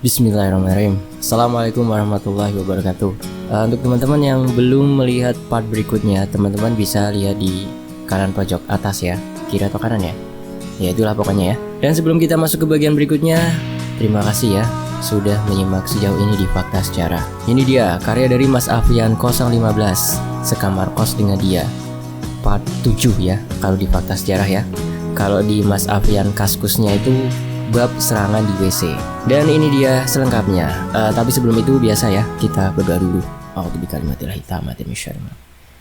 Bismillahirrahmanirrahim. Assalamualaikum warahmatullahi wabarakatuh. Untuk teman-teman yang belum melihat part berikutnya, teman-teman bisa lihat di kanan pojok atas ya, kiri atau kanan ya. Ya itulah pokoknya ya. Dan sebelum kita masuk ke bagian berikutnya, terima kasih ya sudah menyimak sejauh ini di Fakta Sejarah. Ini dia karya dari Mas Afrian 015, Sekamar Kos Dengan Dia, part 7 ya kalau di Fakta Sejarah ya. Kalau di Mas Afrian Kaskusnya itu bab serangan di WC. Dan ini dia selengkapnya. Tapi sebelum itu biasa ya, kita berdoa dulu. A'udzu bikalimatil hitamati min syarri ma.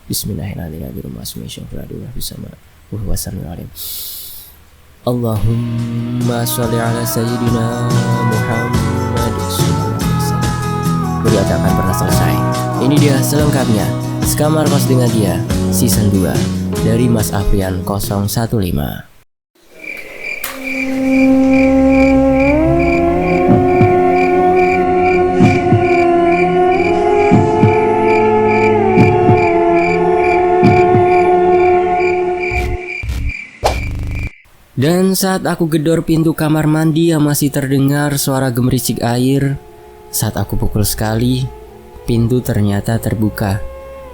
Bismillahirrahmanirrahim. Allahumma sholli ala sayyidina Muhammad sallallahu alaihi wasallam. Berdoa tak akan pernah selesai. Ini dia selengkapnya. Sekamar Kos Dengan Dia season 2 dari Mas Afrian 015. Dan saat aku gedor pintu kamar mandi yang masih terdengar suara gemericik air, saat aku pukul sekali, pintu ternyata terbuka.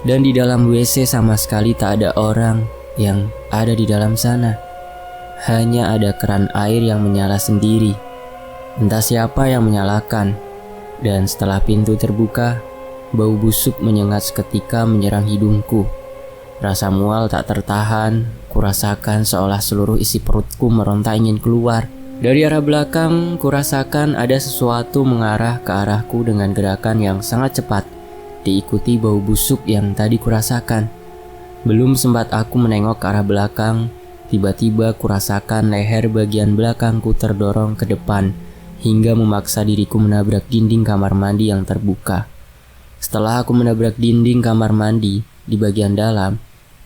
Dan di dalam WC sama sekali tak ada orang yang ada di dalam sana. Hanya ada keran air yang menyala sendiri. Entah siapa yang menyalakan. Dan setelah pintu terbuka, bau busuk menyengat seketika menyerang hidungku. Rasa mual tak tertahan, kurasakan seolah seluruh isi perutku meronta ingin keluar. Dari arah belakang, kurasakan ada sesuatu mengarah ke arahku dengan gerakan yang sangat cepat, diikuti bau busuk yang tadi kurasakan. Belum sempat aku menengok ke arah belakang, tiba-tiba kurasakan leher bagian belakangku terdorong ke depan, hingga memaksa diriku menabrak dinding kamar mandi yang terbuka. Setelah aku menabrak dinding kamar mandi, di bagian dalam,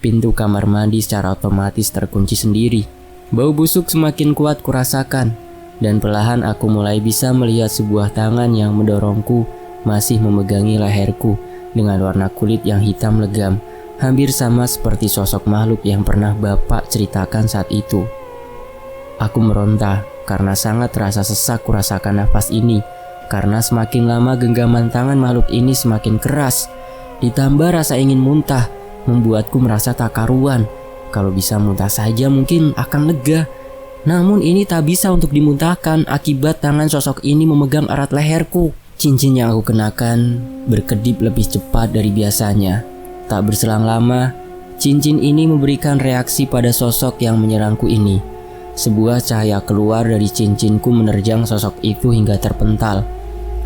pintu kamar mandi secara otomatis terkunci sendiri. Bau busuk semakin kuat kurasakan, dan perlahan aku mulai bisa melihat sebuah tangan yang mendorongku masih memegangi leherku dengan warna kulit yang hitam legam, hampir sama seperti sosok makhluk yang pernah Bapak ceritakan saat itu. Aku meronta karena sangat terasa sesak kurasakan nafas ini, karena semakin lama genggaman tangan makhluk ini semakin keras, ditambah rasa ingin muntah membuatku merasa tak karuan. Kalau bisa muntah saja mungkin akan lega. Namun ini tak bisa untuk dimuntahkan akibat tangan sosok ini memegang erat leherku. Cincin yang aku kenakan berkedip lebih cepat dari biasanya. Tak berselang lama, cincin ini memberikan reaksi pada sosok yang menyerangku ini. Sebuah cahaya keluar dari cincinku menerjang sosok itu hingga terpental.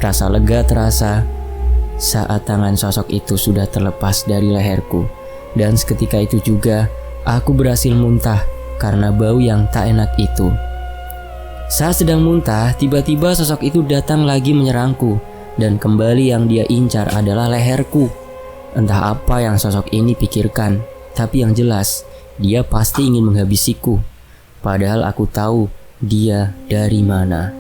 Rasa lega terasa saat tangan sosok itu sudah terlepas dari leherku. Dan seketika itu juga aku berhasil muntah karena bau yang tak enak itu. Saat sedang muntah, tiba-tiba sosok itu datang lagi menyerangku, dan kembali yang dia incar adalah leherku. Entah apa yang sosok ini pikirkan, tapi yang jelas dia pasti ingin menghabisiku. Padahal aku tahu dia dari mana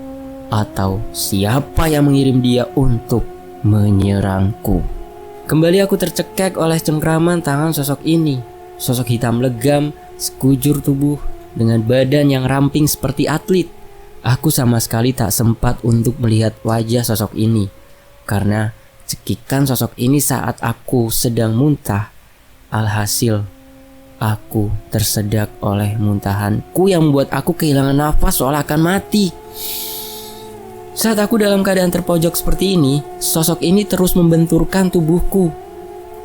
atau siapa yang mengirim dia untuk menyerangku. Kembali aku tercekek oleh cengkraman tangan sosok ini. Sosok hitam legam, sekujur tubuh, dengan badan yang ramping seperti atlet. Aku sama sekali tak sempat untuk melihat wajah sosok ini, karena cekikan sosok ini saat aku sedang muntah. Alhasil, aku tersedak oleh muntahanku yang membuat aku kehilangan nafas seolah akan mati. Saat aku dalam keadaan terpojok seperti ini, sosok ini terus membenturkan tubuhku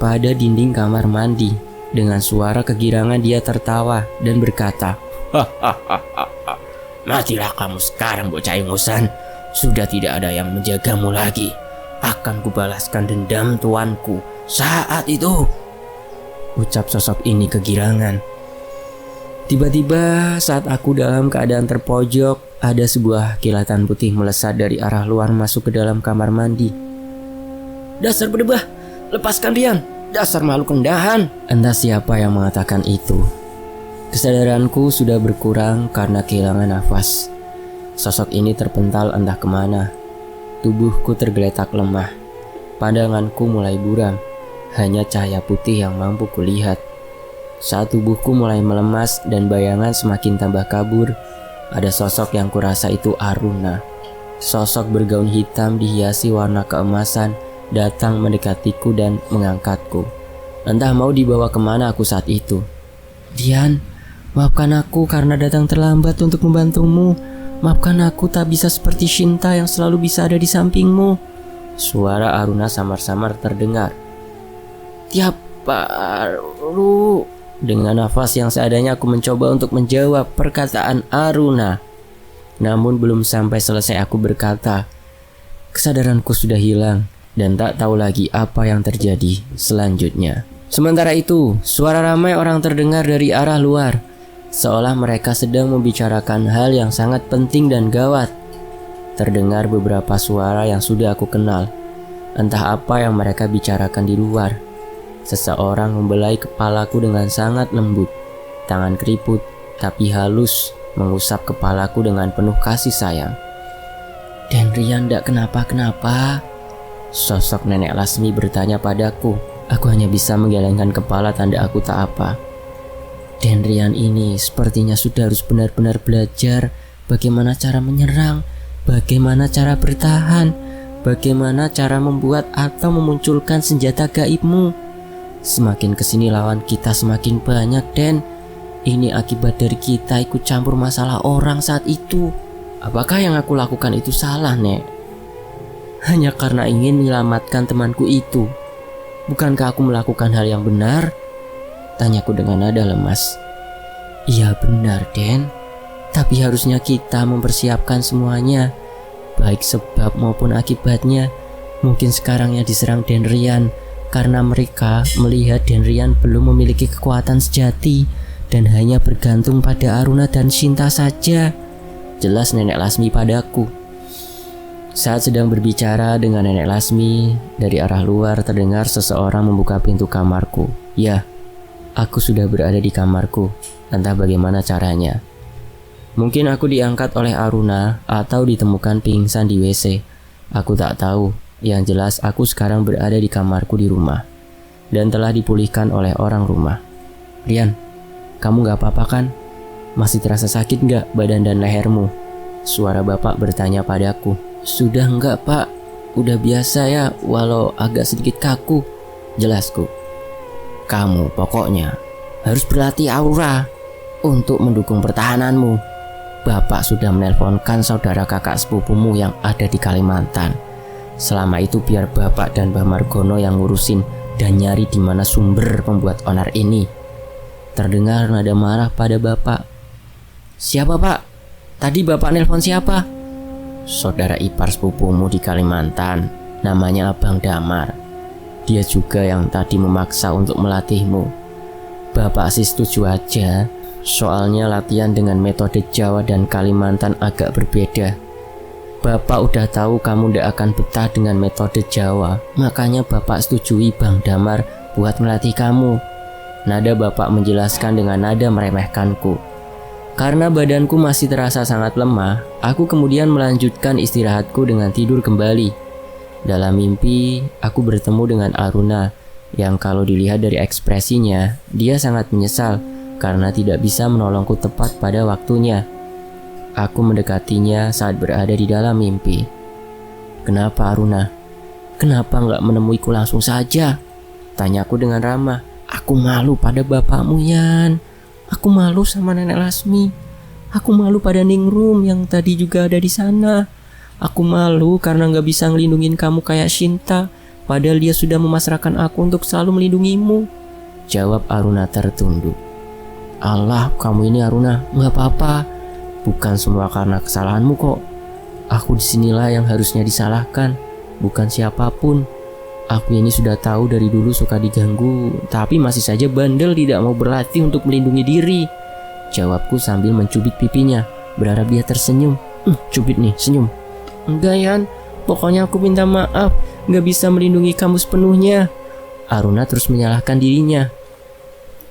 pada dinding kamar mandi. Dengan suara kegirangan dia tertawa dan berkata, "Hahaha, matilah kamu sekarang bocah ingusan. Sudah tidak ada yang menjagamu lagi. Akan kubalaskan dendam tuanku saat itu," ucap sosok ini kegirangan. Tiba-tiba saat aku dalam keadaan terpojok, ada sebuah kilatan putih melesat dari arah luar masuk ke dalam kamar mandi. "Dasar berdebah, lepaskan Rian, dasar makhluk rendahan," entah siapa yang mengatakan itu. Kesadaranku sudah berkurang karena kehilangan nafas. Sosok ini terpental entah kemana. Tubuhku tergeletak lemah. Pandanganku mulai buram. Hanya cahaya putih yang mampu kulihat. Saat tubuhku mulai melemas dan bayangan semakin tambah kabur, ada sosok yang kurasa itu Aruna. Sosok bergaun hitam dihiasi warna keemasan datang mendekatiku dan mengangkatku. Entah mau dibawa kemana aku saat itu. Rian, maafkan aku karena datang terlambat untuk membantumu. Maafkan aku tak bisa seperti Shinta yang selalu bisa ada di sampingmu. Suara Aruna samar-samar terdengar. Tiap Aru. Dengan nafas yang seadanya aku mencoba untuk menjawab perkataan Aruna. Namun belum sampai selesai aku berkata, kesadaranku sudah hilang dan tak tahu lagi apa yang terjadi selanjutnya. Sementara itu, suara ramai orang terdengar dari arah luar, seolah mereka sedang membicarakan hal yang sangat penting dan gawat. Terdengar beberapa suara yang sudah aku kenal. Entah apa yang mereka bicarakan di luar. Seseorang membelai kepalaku dengan sangat lembut. Tangan keriput tapi halus mengusap kepalaku dengan penuh kasih sayang. Dan Rian ndak kenapa-kenapa? Sosok Nenek Lasmi bertanya padaku. Aku hanya bisa menggelengkan kepala tanda aku tak apa. Dan Rian ini sepertinya sudah harus benar-benar belajar bagaimana cara menyerang, bagaimana cara bertahan, bagaimana cara membuat atau memunculkan senjata gaibmu. Semakin kesini lawan kita semakin banyak, Den. Ini akibat dari kita ikut campur masalah orang saat itu. Apakah yang aku lakukan itu salah, Nek? Hanya karena ingin menyelamatkan temanku itu. Bukankah aku melakukan hal yang benar? Tanyaku dengan nada lemas. Iya benar, Den. Tapi harusnya kita mempersiapkan semuanya, baik sebab maupun akibatnya. Mungkin sekarang yang diserang Den Rian karena mereka melihat Den Rian belum memiliki kekuatan sejati dan hanya bergantung pada Aruna dan Shinta saja. Jelas Nenek Lasmi padaku. Saat sedang berbicara dengan Nenek Lasmi, dari arah luar terdengar seseorang membuka pintu kamarku. Ya, aku sudah berada di kamarku. Entah bagaimana caranya. Mungkin aku diangkat oleh Aruna atau ditemukan pingsan di WC. Aku tak tahu. Yang jelas aku sekarang berada di kamarku di rumah dan telah dipulihkan oleh orang rumah. Rian, kamu gak apa-apa kan? Masih terasa sakit gak badan dan lehermu? Suara bapak bertanya padaku. Sudah enggak, Pak. Udah biasa ya, walau agak sedikit kaku. Jelasku. Kamu pokoknya harus berlatih aura untuk mendukung pertahananmu. Bapak sudah menelponkan saudara kakak sepupumu yang ada di Kalimantan. Selama itu biar bapak dan Mbah Margono yang ngurusin dan nyari di mana sumber pembuat onar ini. Terdengar nada marah pada bapak. Siapa, Pak? Tadi bapak nelpon siapa? Saudara ipar sepupumu di Kalimantan, namanya Abang Damar. Dia juga yang tadi memaksa untuk melatihmu. Bapak sih setuju aja, soalnya latihan dengan metode Jawa dan Kalimantan agak berbeda. Bapak udah tahu kamu ndak akan betah dengan metode Jawa, makanya bapak setujui Bang Damar buat melatih kamu. Nada bapak menjelaskan dengan nada meremehkanku. Karena badanku masih terasa sangat lemah, aku kemudian melanjutkan istirahatku dengan tidur kembali. Dalam mimpi, aku bertemu dengan Aruna, yang kalau dilihat dari ekspresinya, dia sangat menyesal karena tidak bisa menolongku tepat pada waktunya. Aku mendekatinya saat berada di dalam mimpi. Kenapa Aruna? Kenapa nggak menemuiku langsung saja? Tanyaku dengan ramah. Aku malu pada bapakmu, Yan. Aku malu sama Nenek Lasmi. Aku malu pada Ningrum yang tadi juga ada di sana. Aku malu karena gak bisa ngelindungin kamu kayak Shinta, padahal dia sudah memasrahkan aku untuk selalu melindungimu. Jawab Aruna tertunduk. Allah, kamu ini Aruna, gak apa-apa. Bukan semua karena kesalahanmu kok. Aku disinilah yang harusnya disalahkan, bukan siapapun. Aku ini sudah tahu dari dulu suka diganggu, tapi masih saja bandel tidak mau berlatih untuk melindungi diri. Jawabku sambil mencubit pipinya, berharap dia tersenyum. Cubit nih, senyum. Enggak, Yan, pokoknya aku minta maaf, gak bisa melindungi kamu sepenuhnya. Aruna terus menyalahkan dirinya.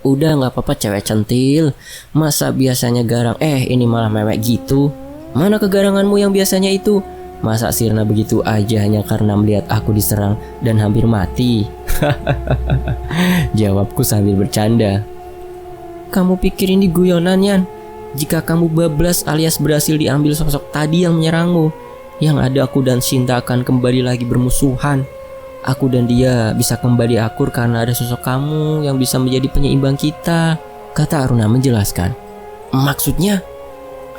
Udah gak apa-apa cewek centil, masa biasanya garang, ini malah mewek gitu. Mana kegaranganmu yang biasanya itu? Masa sirna begitu aja hanya karena melihat aku diserang dan hampir mati? Jawabku sambil bercanda. Kamu pikir ini guyonan, Yan? Jika kamu bablas alias berhasil diambil sosok tadi yang menyerangmu, Yang ada aku dan Sinta akan kembali lagi bermusuhan. Aku dan dia bisa kembali akur karena ada sosok kamu yang bisa menjadi penyeimbang kita, kata Aruna menjelaskan. Maksudnya?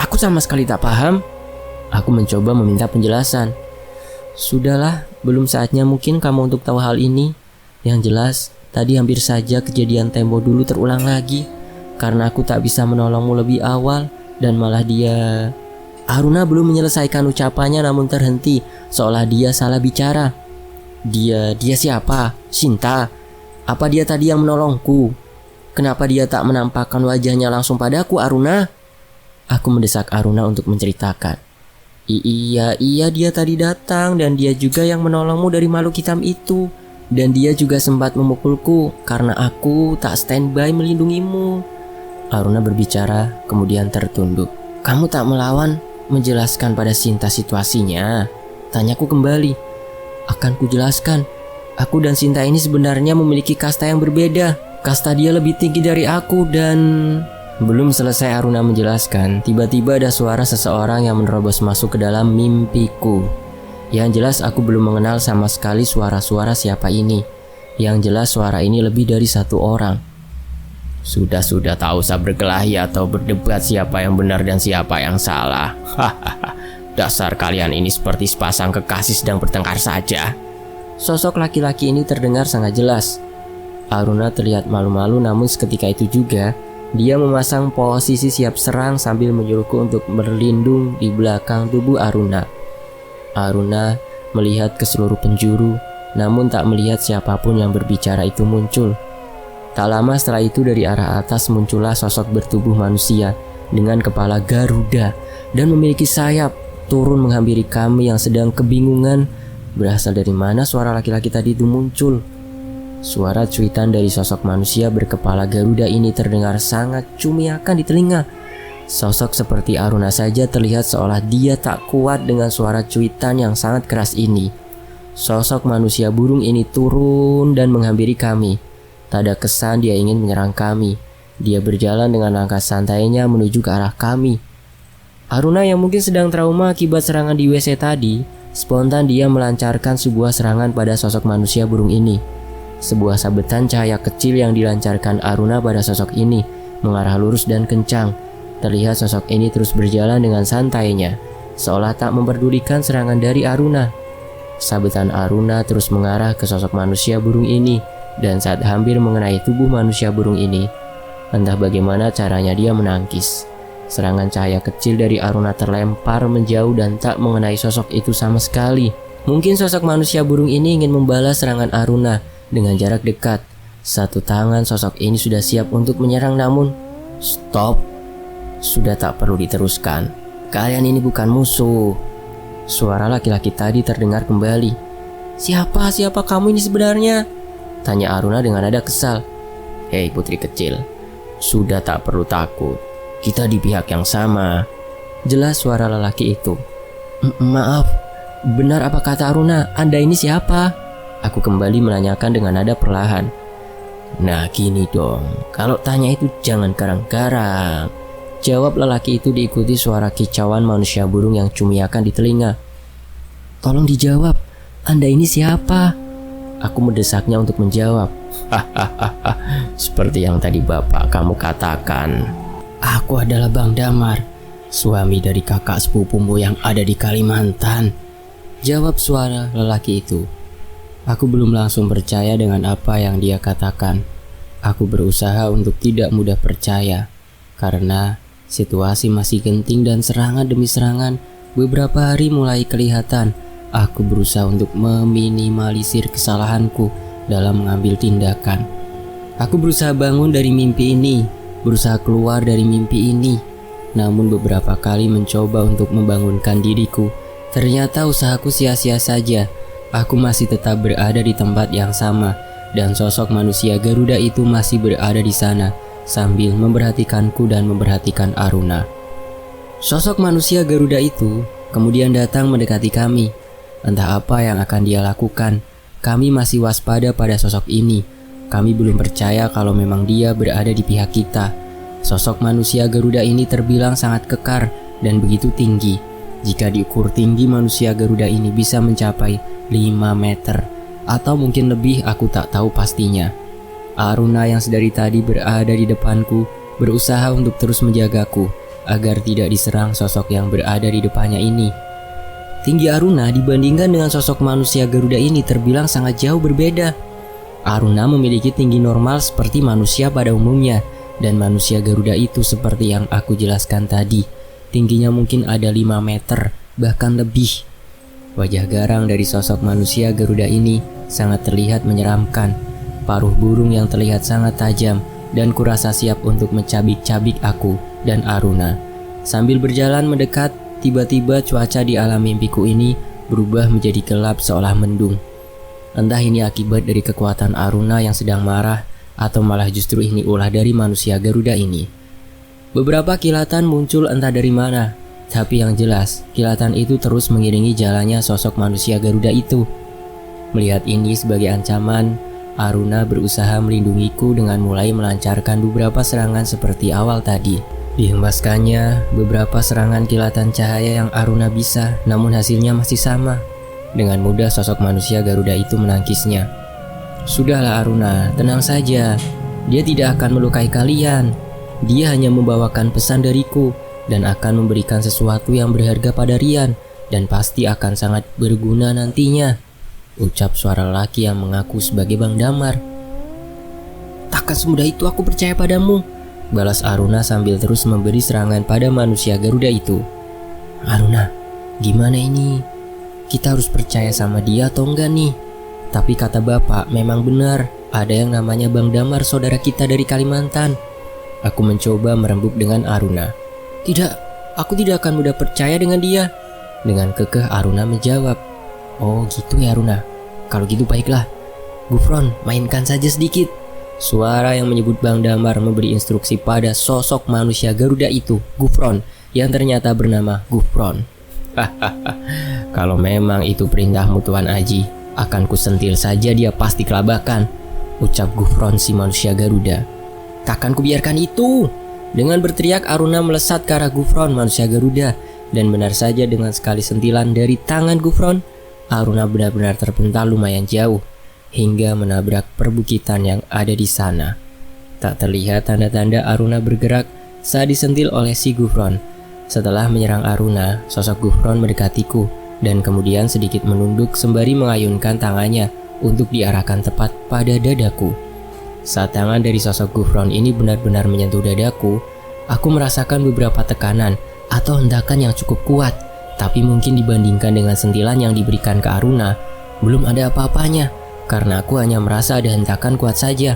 Aku sama sekali tak paham. Aku mencoba meminta penjelasan. Sudahlah, belum saatnya mungkin kamu untuk tahu hal ini. Yang jelas, tadi hampir saja kejadian tempo dulu terulang lagi. Karena aku tak bisa menolongmu lebih awal dan malah dia... Aruna belum menyelesaikan ucapannya namun terhenti seolah dia salah bicara. Dia siapa? Sinta? Apa dia tadi yang menolongku? Kenapa dia tak menampakkan wajahnya langsung padaku, Aruna? Aku mendesak Aruna untuk menceritakan. Iya dia tadi datang dan dia juga yang menolongmu dari makhluk hitam itu. Dan dia juga sempat memukulku karena aku tak standby melindungimu. Aruna berbicara kemudian tertunduk. Kamu tak melawan, menjelaskan pada Sinta situasinya? Tanyaku kembali. Akan kujelaskan. Aku dan Sinta ini sebenarnya memiliki kasta yang berbeda. Kasta dia lebih tinggi dari aku dan... Belum selesai Aruna menjelaskan, tiba-tiba ada suara seseorang yang menerobos masuk ke dalam mimpiku. Yang jelas aku belum mengenal sama sekali suara-suara siapa ini. Yang jelas suara ini lebih dari satu orang. Sudah tak usah berkelahi atau berdebat siapa yang benar dan siapa yang salah. Dasar kalian ini seperti sepasang kekasih sedang bertengkar saja. Sosok laki-laki ini terdengar sangat jelas. Aruna terlihat malu-malu namun seketika itu juga dia memasang posisi siap serang sambil menyuruhku untuk berlindung di belakang tubuh Aruna. Aruna melihat ke seluruh penjuru namun tak melihat siapapun yang berbicara itu muncul. Tak lama setelah itu dari arah atas muncullah sosok bertubuh manusia dengan kepala Garuda dan memiliki sayap turun menghampiri kami yang sedang kebingungan berasal dari mana suara laki-laki tadi itu muncul. Suara cuitan dari sosok manusia berkepala Garuda ini terdengar sangat cumiakan di telinga. Sosok seperti Aruna saja terlihat seolah dia tak kuat dengan suara cuitan yang sangat keras ini. Sosok manusia burung ini turun dan menghampiri kami. Tak ada kesan dia ingin menyerang kami. Dia berjalan dengan langkah santainya menuju ke arah kami. Aruna yang mungkin sedang trauma akibat serangan di WC tadi, spontan dia melancarkan sebuah serangan pada sosok manusia burung ini. Sebuah sabetan cahaya kecil yang dilancarkan Aruna pada sosok ini mengarah lurus dan kencang. Terlihat sosok ini terus berjalan dengan santainya, seolah tak memperdulikan serangan dari Aruna. Sabetan Aruna terus mengarah ke sosok manusia burung ini, dan saat hampir mengenai tubuh manusia burung ini, entah bagaimana caranya dia menangkis. Serangan cahaya kecil dari Aruna terlempar menjauh dan tak mengenai sosok itu sama sekali. Mungkin sosok manusia burung ini ingin membalas serangan Aruna dengan jarak dekat. Satu tangan sosok ini sudah siap untuk menyerang namun stop. Sudah tak perlu diteruskan. Kalian ini bukan musuh. Suara laki-laki tadi terdengar kembali. Siapa kamu ini sebenarnya? Tanya Aruna dengan nada kesal. Hei putri kecil, sudah tak perlu takut. Kita di pihak yang sama. Jelas suara lelaki itu. Maaf, benar apa kata Aruna? Anda ini siapa? Aku kembali menanyakan dengan nada perlahan. Nah gini dong, kalau tanya itu jangan garang-garang. Jawab lelaki itu diikuti suara kicauan manusia burung yang cumiakan di telinga. Tolong dijawab, Anda ini siapa? Aku mendesaknya untuk menjawab. Seperti yang tadi bapak kamu katakan. Aku adalah Bang Damar, suami dari kakak sepupumu yang ada di Kalimantan. Jawab suara lelaki itu. Aku belum langsung percaya dengan apa yang dia katakan. Aku berusaha untuk tidak mudah percaya karena situasi masih genting dan serangan demi serangan beberapa hari mulai kelihatan. Aku berusaha untuk meminimalisir kesalahanku dalam mengambil tindakan. Aku berusaha bangun dari mimpi ini, berusaha keluar dari mimpi ini. Namun beberapa kali mencoba untuk membangunkan diriku. Ternyata usahaku sia-sia saja. Aku masih tetap berada di tempat yang sama dan sosok manusia Garuda itu masih berada di sana sambil memperhatikanku dan memperhatikan Aruna. Sosok manusia Garuda itu kemudian datang mendekati kami. Entah apa yang akan dia lakukan. Kami masih waspada pada sosok ini. Kami belum percaya kalau memang dia berada di pihak kita. Sosok manusia Garuda ini terbilang sangat kekar dan begitu tinggi. Jika diukur tinggi manusia Garuda ini bisa mencapai 5 meter atau mungkin lebih, aku tak tahu pastinya. Aruna yang sedari tadi berada di depanku berusaha untuk terus menjagaku agar tidak diserang sosok yang berada di depannya ini. Tinggi Aruna dibandingkan dengan sosok manusia Garuda ini terbilang sangat jauh berbeda. Aruna memiliki tinggi normal seperti manusia pada umumnya, dan manusia Garuda itu seperti yang aku jelaskan tadi, tingginya mungkin ada 5 meter, bahkan lebih. Wajah garang dari sosok manusia Garuda ini sangat terlihat menyeramkan. Paruh burung yang terlihat sangat tajam, dan kurasa siap untuk mencabik-cabik aku dan Aruna. Sambil berjalan mendekat, tiba-tiba cuaca di alam mimpiku ini berubah menjadi gelap seolah mendung. Entah ini akibat dari kekuatan Aruna yang sedang marah, atau malah justru ini ulah dari manusia Garuda ini. Beberapa kilatan muncul entah dari mana, tapi yang jelas kilatan itu terus mengiringi jalannya sosok manusia Garuda itu. Melihat ini sebagai ancaman, Aruna berusaha melindungiku dengan mulai melancarkan beberapa serangan seperti awal tadi. Dihembaskannya beberapa serangan kilatan cahaya yang Aruna bisa, namun hasilnya masih sama. Dengan mudah sosok manusia Garuda itu menangkisnya. Sudahlah Aruna, tenang saja. Dia tidak akan melukai kalian. Dia hanya membawakan pesan dariku dan akan memberikan sesuatu yang berharga pada Rian, dan pasti akan sangat berguna nantinya, ucap suara lelaki yang mengaku sebagai Bang Damar. Takkan semudah itu aku percaya padamu, balas Aruna sambil terus memberi serangan pada manusia Garuda itu. Aruna, gimana ini? Kita harus percaya sama dia atau enggak nih? Tapi kata bapak memang benar, ada yang namanya Bang Damar, saudara kita dari Kalimantan. Aku mencoba merembuk dengan Aruna. Tidak, aku tidak akan mudah percaya dengan dia. Dengan kekeh Aruna menjawab. Oh gitu ya Aruna, kalau gitu baiklah. Gufron, mainkan saja sedikit. Suara yang menyebut Bang Damar memberi instruksi pada sosok manusia Garuda itu, Gufron, yang ternyata bernama Gufron. Kalau memang itu perintahmu Tuan Aji, akan kusentil saja dia pasti kelabakan, ucap Gufron si manusia Garuda. Takkan kubiarkan itu. Dengan berteriak Aruna melesat ke arah Gufron manusia Garuda, dan benar saja dengan sekali sentilan dari tangan Gufron, Aruna benar-benar terpental lumayan jauh hingga menabrak perbukitan yang ada di sana. Tak terlihat tanda-tanda Aruna bergerak saat disentil oleh si Gufron. Setelah menyerang Aruna, sosok Gufron mendekatiku dan kemudian sedikit menunduk sembari mengayunkan tangannya untuk diarahkan tepat pada dadaku. Saat tangan dari sosok Gufron ini benar-benar menyentuh dadaku, aku merasakan beberapa tekanan atau hentakan yang cukup kuat, tapi mungkin dibandingkan dengan sentilan yang diberikan ke Aruna, belum ada apa-apanya, karena aku hanya merasa ada hentakan kuat saja.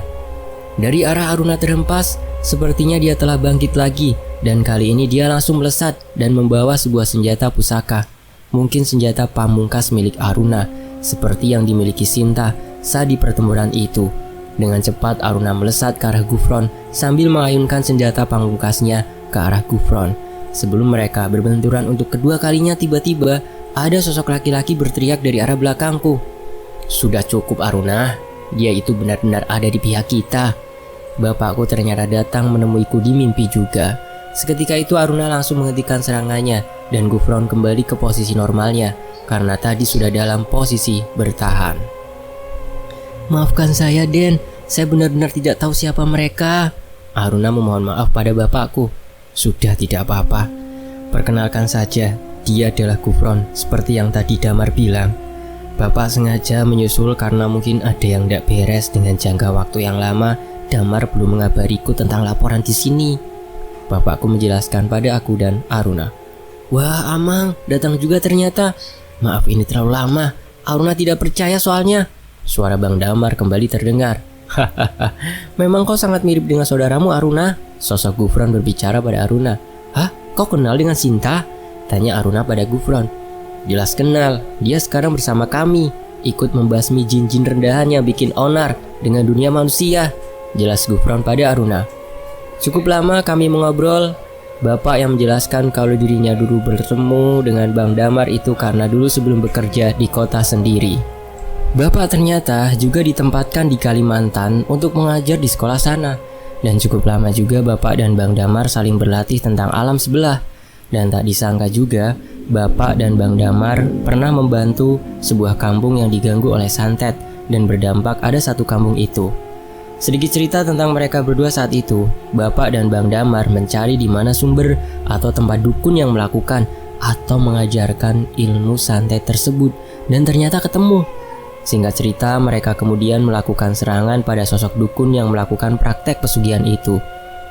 Dari arah Aruna terhempas, sepertinya dia telah bangkit lagi, dan kali ini dia langsung melesat dan membawa sebuah senjata pusaka. Mungkin senjata pamungkas milik Aruna, seperti yang dimiliki Sinta saat di pertempuran itu. Dengan cepat Aruna melesat ke arah Gufron sambil mengayunkan senjata pamungkasnya ke arah Gufron. Sebelum mereka berbenturan untuk kedua kalinya, tiba-tiba ada sosok laki-laki berteriak dari arah belakangku. Sudah cukup Aruna, dia itu benar-benar ada di pihak kita. Bapakku ternyata datang menemuiku di mimpi juga. Seketika itu Aruna langsung menghentikan serangannya dan Gufron kembali ke posisi normalnya karena tadi sudah dalam posisi bertahan. Maafkan saya Den, saya benar-benar tidak tahu siapa mereka. Aruna memohon maaf pada bapakku. Sudah tidak apa-apa, perkenalkan saja, dia adalah Gufron seperti yang tadi Damar bilang. Bapak sengaja menyusul karena mungkin ada yang tidak beres dengan jangka waktu yang lama. Damar belum mengabariku tentang laporan di sini. Bapakku menjelaskan pada aku dan Aruna. Wah Amang, datang juga ternyata. Maaf ini terlalu lama, Aruna tidak percaya soalnya. Suara Bang Damar kembali terdengar. Hahaha, memang kau sangat mirip dengan saudaramu Aruna. Sosok Gufron berbicara pada Aruna. Hah, kau kenal dengan Sinta? Tanya Aruna pada Gufron. Jelas kenal, dia sekarang bersama kami, ikut membasmi jin-jin rendahan yang bikin onar dengan dunia manusia, jelas Gufron pada Aruna. Cukup lama kami mengobrol. Bapak yang menjelaskan kalau dirinya dulu bertemu dengan Bang Damar itu karena dulu sebelum bekerja di kota sendiri. Bapak ternyata juga ditempatkan di Kalimantan untuk mengajar di sekolah sana. Dan cukup lama juga Bapak dan Bang Damar saling berlatih tentang alam sebelah. Dan tak disangka juga Bapak dan Bang Damar pernah membantu sebuah kampung yang diganggu oleh santet dan berdampak ada satu kampung itu. Sedikit cerita tentang mereka berdua saat itu. Bapak dan Bang Damar mencari di mana sumber atau tempat dukun yang melakukan atau mengajarkan ilmu santet tersebut dan ternyata ketemu. Singkat cerita, mereka kemudian melakukan serangan pada sosok dukun yang melakukan praktek pesugihan itu.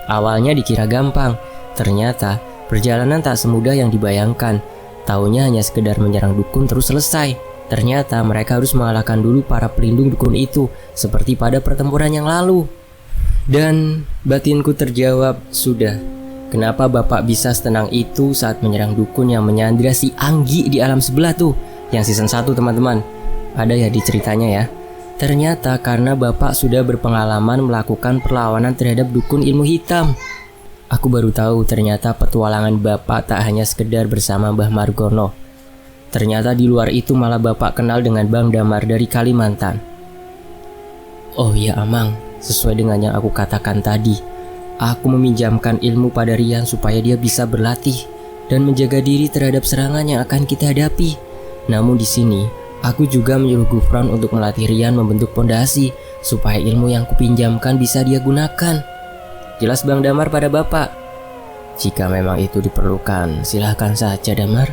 Awalnya dikira gampang, ternyata perjalanan tak semudah yang dibayangkan. Taunya hanya sekedar menyerang dukun terus selesai. Ternyata mereka harus mengalahkan dulu para pelindung dukun itu, seperti pada pertempuran yang lalu. Dan batinku terjawab, sudah. Kenapa Bapak bisa setenang itu saat menyerang dukun yang menyandra si Anggi di alam sebelah tuh? Yang season 1 teman-teman. Ada ya di ceritanya ya. Ternyata karena Bapak sudah berpengalaman melakukan perlawanan terhadap dukun ilmu hitam. Aku baru tahu ternyata petualangan Bapak tak hanya sekedar bersama Mbah Margono. Ternyata di luar itu malah Bapak kenal dengan Bang Damar dari Kalimantan. Oh ya Amang, sesuai dengan yang aku katakan tadi. Aku meminjamkan ilmu pada Rian supaya dia bisa berlatih dan menjaga diri terhadap serangan yang akan kita hadapi. Namun di sini, aku juga menyuruh Gufron untuk melatih Rian membentuk pondasi supaya ilmu yang kupinjamkan bisa dia gunakan. Jelas Bang Damar pada Bapak. Jika memang itu diperlukan, silahkan saja Damar.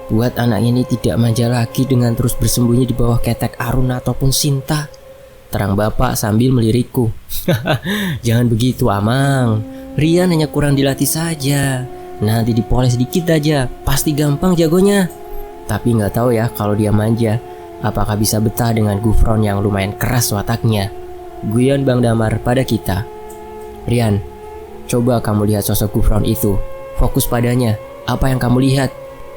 Buat anak ini tidak manja lagi dengan terus bersembunyi di bawah ketek Aruna ataupun Sinta. Terang Bapak sambil melirikku. Jangan begitu Amang, Rian hanya kurang dilatih saja. Nanti dipoles sedikit aja, pasti gampang jagonya. Tapi nggak tahu ya kalau dia manja, apakah bisa betah dengan Gufron yang lumayan keras wataknya. Guyon Bang Damar pada kita. Rian, coba kamu lihat sosok Gufron itu. Fokus padanya, apa yang kamu lihat?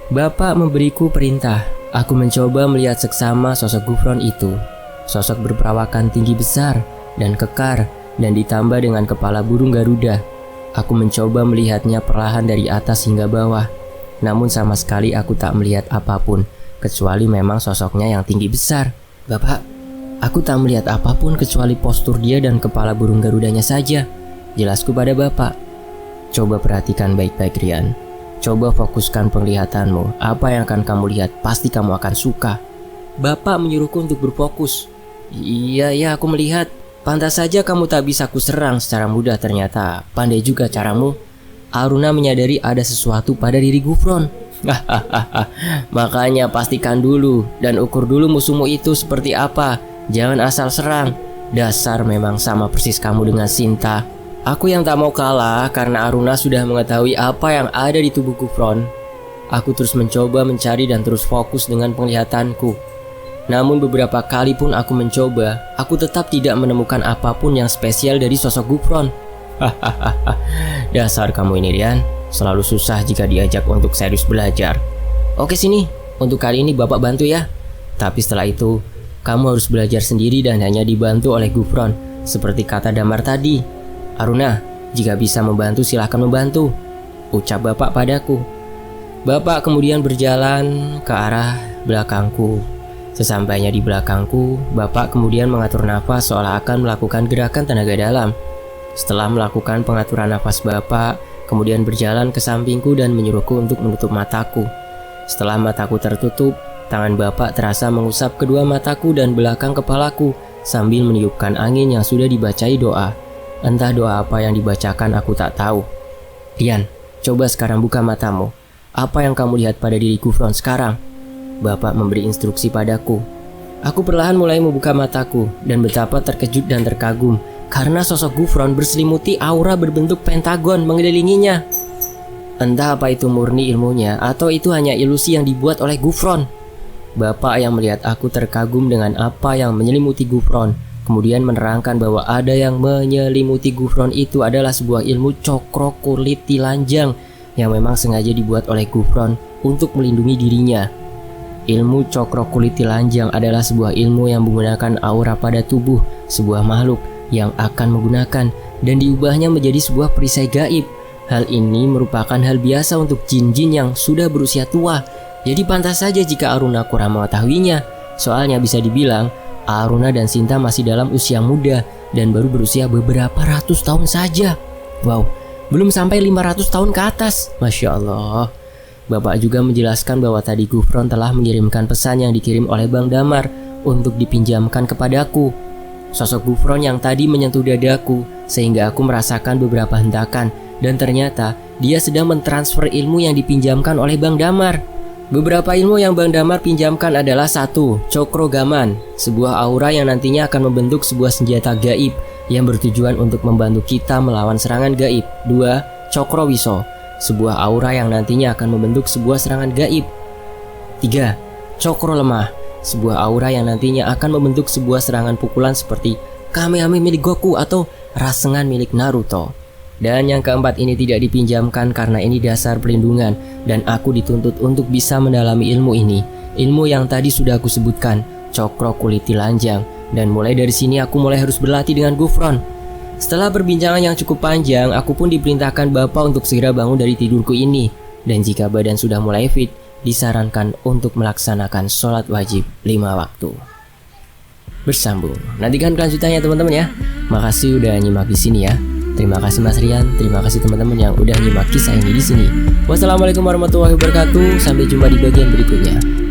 Bapak memberiku perintah. Aku mencoba melihat seksama sosok Gufron itu. Sosok berperawakan tinggi besar dan kekar dan ditambah dengan kepala burung Garuda. Aku mencoba melihatnya perlahan dari atas hingga bawah. Namun sama sekali aku tak melihat apapun kecuali memang sosoknya yang tinggi besar. Bapak, aku tak melihat apapun kecuali postur dia dan kepala burung Garudanya saja. Jelasku pada Bapak. Coba perhatikan baik-baik Rian. Coba fokuskan penglihatanmu. Apa yang akan kamu lihat pasti kamu akan suka. Bapak menyuruhku untuk berfokus. Iya, aku melihat. Pantas saja kamu tak bisa kuserang secara mudah ternyata. Pandai juga caramu. Aruna menyadari ada sesuatu pada diri Gufron. Makanya pastikan dulu dan ukur dulu musuhmu itu seperti apa. Jangan asal serang. Dasar memang sama persis kamu dengan Sinta. Aku yang tak mau kalah karena Aruna sudah mengetahui apa yang ada di tubuh Gufron. Aku terus mencoba mencari dan terus fokus dengan penglihatanku. Namun beberapa kali pun aku mencoba, aku tetap tidak menemukan apapun yang spesial dari sosok Gufron. Dasar kamu ini Rian, selalu susah jika diajak untuk serius belajar. Oke sini, untuk kali ini Bapak bantu ya. Tapi setelah itu, kamu harus belajar sendiri dan hanya dibantu oleh Gufron. Seperti kata Damar tadi. Aruna, jika bisa membantu silahkan membantu, ucap Bapak padaku. Bapak kemudian berjalan ke arah belakangku. Sesampainya di belakangku, Bapak kemudian mengatur nafas seolah akan melakukan gerakan tenaga dalam. Setelah melakukan pengaturan nafas Bapak, kemudian berjalan ke sampingku dan menyuruhku untuk menutup mataku. Setelah mataku tertutup, tangan Bapak terasa mengusap kedua mataku dan belakang kepalaku sambil meniupkan angin yang sudah dibacai doa. Entah doa apa yang dibacakan aku tak tahu. Rian, coba sekarang buka matamu. Apa yang kamu lihat pada diri Gufron sekarang? Bapak memberi instruksi padaku. Aku perlahan mulai membuka mataku dan betapa terkejut dan terkagum karena sosok Gufron berselimuti aura berbentuk pentagon mengelilinginya. Entah apa itu murni ilmunya atau itu hanya ilusi yang dibuat oleh Gufron. Bapak yang melihat aku terkagum dengan apa yang menyelimuti Gufron, kemudian menerangkan bahwa ada yang menyelimuti Gufron itu adalah sebuah ilmu cokro kulit telanjang yang memang sengaja dibuat oleh Gufron untuk melindungi dirinya. Ilmu cokro kulit telanjang adalah sebuah ilmu yang menggunakan aura pada tubuh sebuah makhluk yang akan menggunakan dan diubahnya menjadi sebuah perisai gaib. Hal ini merupakan hal biasa untuk jin-jin yang sudah berusia tua. Jadi pantas saja jika Aruna kurang mengetahuinya. Soalnya bisa dibilang Aruna dan Sinta masih dalam usia muda dan baru berusia beberapa ratus tahun saja. Wow, belum sampai 500 tahun ke atas. Masya Allah. Bapak juga menjelaskan bahwa tadi Gufron telah mengirimkan pesan yang dikirim oleh Bang Damar untuk dipinjamkan kepadaku. Sosok Gufron yang tadi menyentuh dadaku sehingga aku merasakan beberapa hentakan, dan ternyata dia sedang mentransfer ilmu yang dipinjamkan oleh Bang Damar. Beberapa ilmu yang Bang Damar pinjamkan adalah: 1. Cokrogaman, sebuah aura yang nantinya akan membentuk sebuah senjata gaib yang bertujuan untuk membantu kita melawan serangan gaib. 2. Cokrowiso, sebuah aura yang nantinya akan membentuk sebuah serangan gaib. 3. Cokro lemah, sebuah aura yang nantinya akan membentuk sebuah serangan pukulan seperti Kamehameha milik Goku atau Rasengan milik Naruto. Dan yang keempat ini tidak dipinjamkan karena ini dasar perlindungan, dan aku dituntut untuk bisa mendalami ilmu ini. Ilmu yang tadi sudah aku sebutkan, Cokro Kuliti Lanjang. Dan mulai dari sini aku mulai harus berlatih dengan Gufron. Setelah perbincangan yang cukup panjang, aku pun diperintahkan Bapak untuk segera bangun dari tidurku ini. Dan jika badan sudah mulai fit, disarankan untuk melaksanakan sholat wajib 5 waktu. Bersambung. Nantikan kelanjutannya teman-teman ya. Makasih udah nyimak di sini ya. Terima kasih Mas Rian, terima kasih teman-teman yang udah nyimak kisah ini di sini. Wassalamualaikum warahmatullahi wabarakatuh. Sampai jumpa di bagian berikutnya.